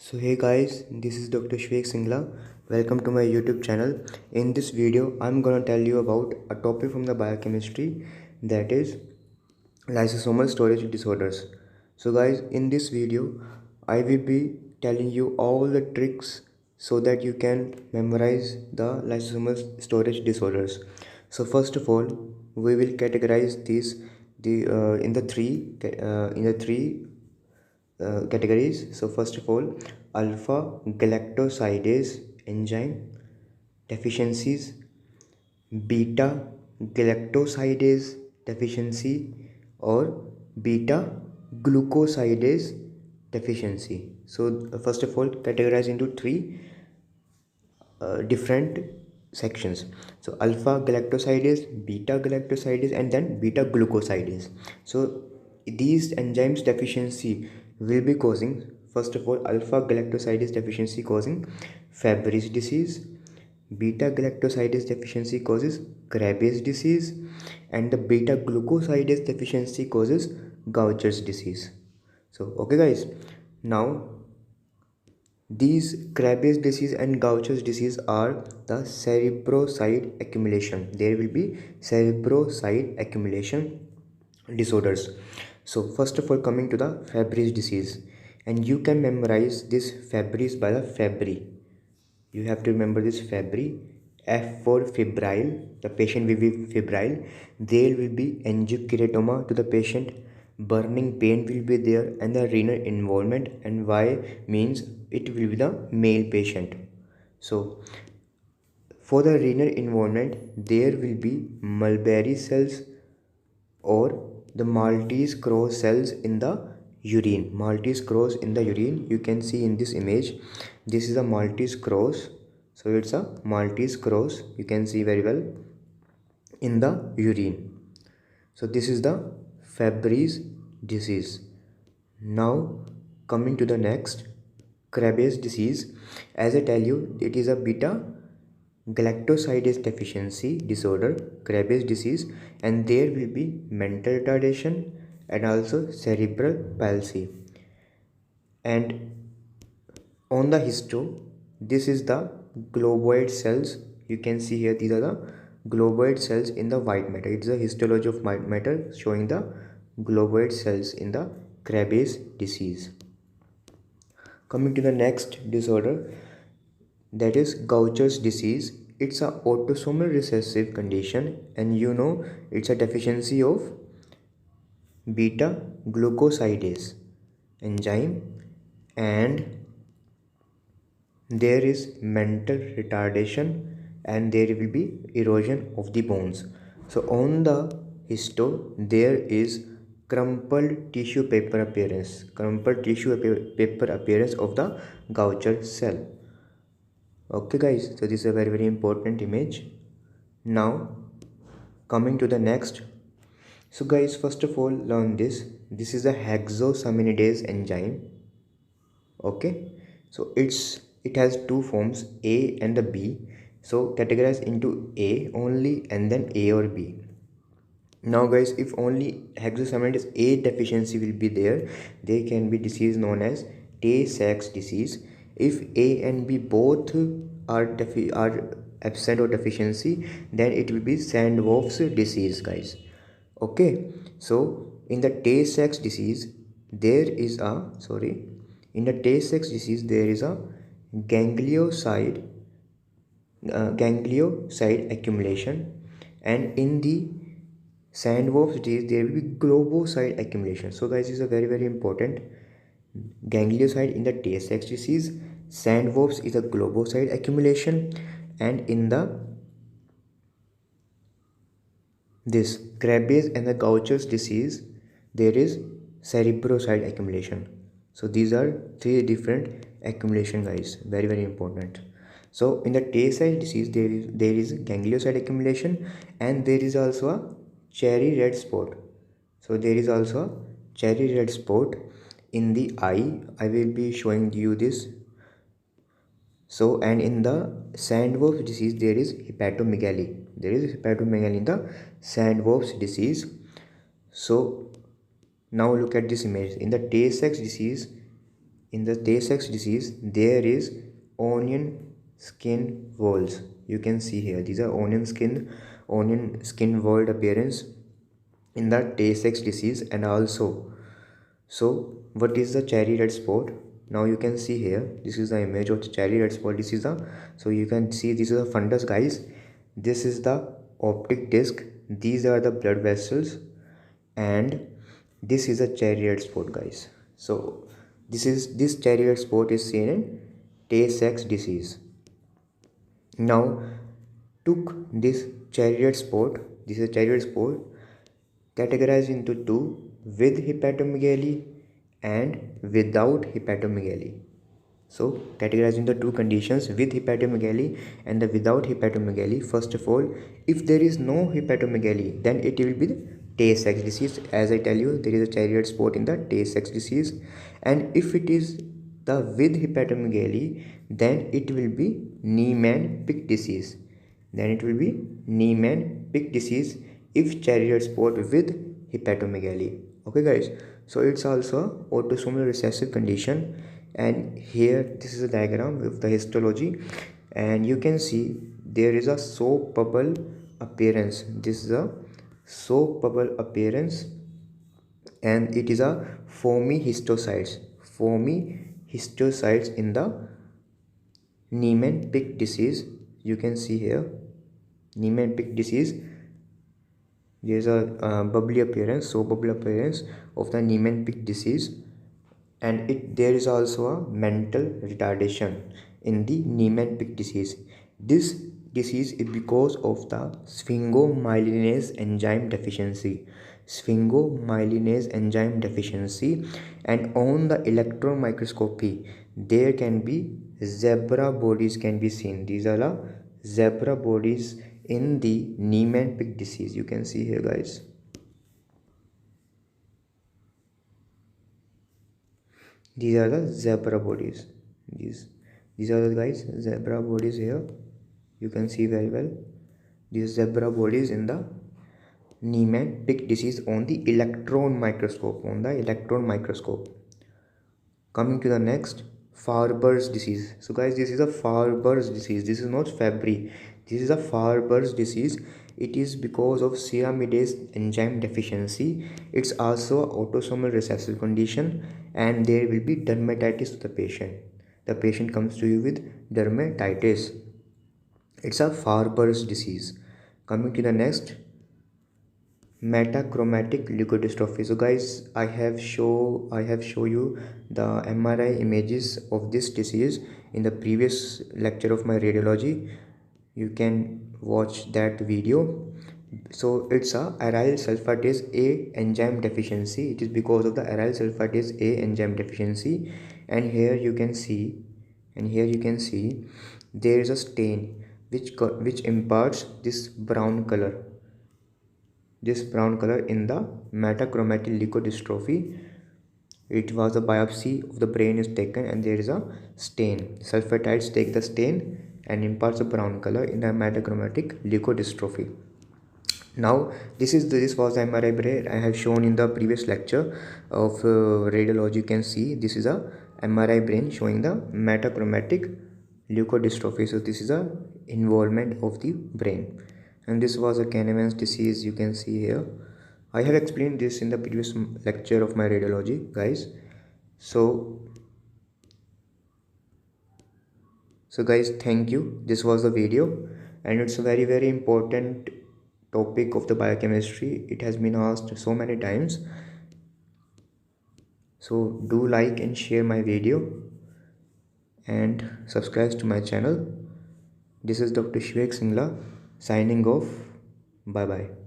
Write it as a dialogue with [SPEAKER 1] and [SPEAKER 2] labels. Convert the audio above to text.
[SPEAKER 1] So hey guys, this is Dr. Shwek Singla. Welcome to my YouTube channel. In this video, I'm gonna tell you about a topic from the biochemistry, that is lysosomal storage disorders. So guys, in this video, I will be telling you all the tricks so that you can memorize the lysosomal storage disorders. So first of all, we will categorize these in the three categories. So first of all, alpha galactosidase enzyme deficiencies, beta galactosidase deficiency, or beta glucosidase deficiency. So first of all, categorize into three different sections. So alpha galactosidase, beta galactosidase, and then beta glucosidase. So these enzymes deficiency will be causing, first of all, alpha galactosidase deficiency causing Fabry's disease, beta galactosidase deficiency causes Krabbe's disease, and the beta glucosidase deficiency causes Gaucher's disease. So okay guys, now these Krabbe's disease and Gaucher's disease are the cerebroside accumulation. There will be cerebroside accumulation disorders. So first of all, coming to the Fabry's disease, and you can memorize this Fabry's by the Fabry. You have to remember this Fabry. F for febrile, the patient will be febrile. There will be angiokeratoma to the patient, burning pain will be there, and the renal involvement. And Y means it will be the male patient. So for the renal involvement, there will be Mulberry cells or the Maltese cross cells in the urine. Maltese cross in the urine, you can see in this image. This is a Maltese cross. So it's a Maltese cross, you can see very well, in the urine. So this is the Fabry's disease. Now coming to the next, Krabbe's disease. As I tell you, it is a beta galactosidase deficiency disorder, Krabbe's disease, and there will be mental retardation and also cerebral palsy. And on the histo, this is the globoid cells. You can see here, these are the globoid cells in the white matter. It's a histology of white matter showing the globoid cells in the Krabbe's disease. Coming to the next disorder, that is Gaucher's disease. It's a autosomal recessive condition, and you know it's a deficiency of beta glucosidase enzyme, and there is mental retardation, and there will be erosion of the bones. So on the histo, there is crumpled tissue paper appearance, of the Gaucher cell. Okay guys, so this is a very important image. Now coming to the next. So guys, first of all, learn this. This is a hexosaminidase enzyme. Okay, so it has two forms, A and the B. So categorize into A only and then A or B. Now guys, if only hexosaminidase A deficiency will be there, there can be disease known as Tay-Sachs disease. If A and B both are absent or deficiency, then it will be Sandwolf's disease guys. Okay, so in the Tay-Sachs disease, there is a ganglioside accumulation, and in the Sandwolf's disease there will be globoside accumulation. So guys, this is a very important. Ganglioside in the Tay-Sachs disease, Sandwolf's is a globoside accumulation, and in the this Krabbe's and the Gaucher's disease, there is cerebroside accumulation. So these are three different accumulation guys, very important. So in the Tay-Sachs disease, there is ganglioside accumulation, and there is also a cherry red spot. So there is also a cherry red spot in the eye. I will be showing you this. So, and in the Sandwolf disease, there is hepatomegaly. There is hepatomegaly in the Sandwolf's disease. So now look at this image. In the Tay-Sachs disease, in the Tay-Sachs disease, there is onion skin whorls. You can see here, these are onion skin whorl appearance in the Tay-Sachs disease. And also, so what is the cherry red spot? Now you can see here, this is the image of the cherry red spot. This is the, so you can see this is a fundus, guys. This is the optic disc, these are the blood vessels, and this is a cherry red spot, guys. So this cherry red spot is seen in Tay-Sachs disease. Now took this cherry red spot, this is a cherry red spot, categorized into two, with hepatomegaly and without hepatomegaly. So categorized into two conditions, with hepatomegaly and the without hepatomegaly. First of all, if there is no hepatomegaly, then it will be the Tay-Sachs disease. As I tell you, there is a cherry red spot in the Tay-Sachs disease. And if it is the with hepatomegaly, then it will be Niemann-Pick disease. Then it will be Niemann-Pick disease if cherry red spot with hepatomegaly. Okay, guys. So it's also autosomal recessive condition. And here this is a diagram of the histology, and you can see there is a soap bubble appearance. This is a soap bubble appearance, and it is a foamy histiocytes in the Niemann-Pick disease. You can see here Niemann-Pick disease, there is a bubbly appearance, soap bubble appearance of the Niemann-Pick disease. And there is also a mental retardation in the Niemann-Pick disease. This disease is because of the sphingomyelinase enzyme deficiency. And on the electron microscopy, there can be zebra bodies can be seen. These are the zebra bodies in the Niemann-Pick disease. You can see here, guys. These are the zebra bodies. These are the, guys, zebra bodies here. You can see very well. These zebra bodies in the Niemann-Pick disease on the electron microscope. Coming to the next, Farber's disease. So guys, this is a Farber's disease. This is not Fabry. This is a Farber's disease. It is because of ceramidase enzyme deficiency. It's also an autosomal recessive condition, and there will be dermatitis to the patient. The patient comes to you with dermatitis. It's a Farber's disease. Coming to the next, metachromatic leukodystrophy. So guys, I have show you the MRI images of this disease in the previous lecture of my radiology. You can watch that video. So it's a aryl sulfatase A enzyme deficiency. It is because of the aryl sulfatase A enzyme deficiency. And here you can see there is a stain which imparts this brown color in the metachromatic leukodystrophy. It was a biopsy of the brain is taken, and there is a stain. Sulfatides take the stain and imparts a brown color in the metachromatic leukodystrophy. Now this was the MRI brain I have shown in the previous lecture of radiology. You can see this is a MRI brain showing the metachromatic leukodystrophy. So this is a involvement of the brain. And this was a Kahneman's disease. You can see here. I have explained this in the previous lecture of my radiology, guys. So guys, thank you. This was the video, and it's a very, very important topic of the biochemistry. It has been asked so many times. So do like and share my video and subscribe to my channel. This is Dr. Shivek Singla signing off. Bye bye.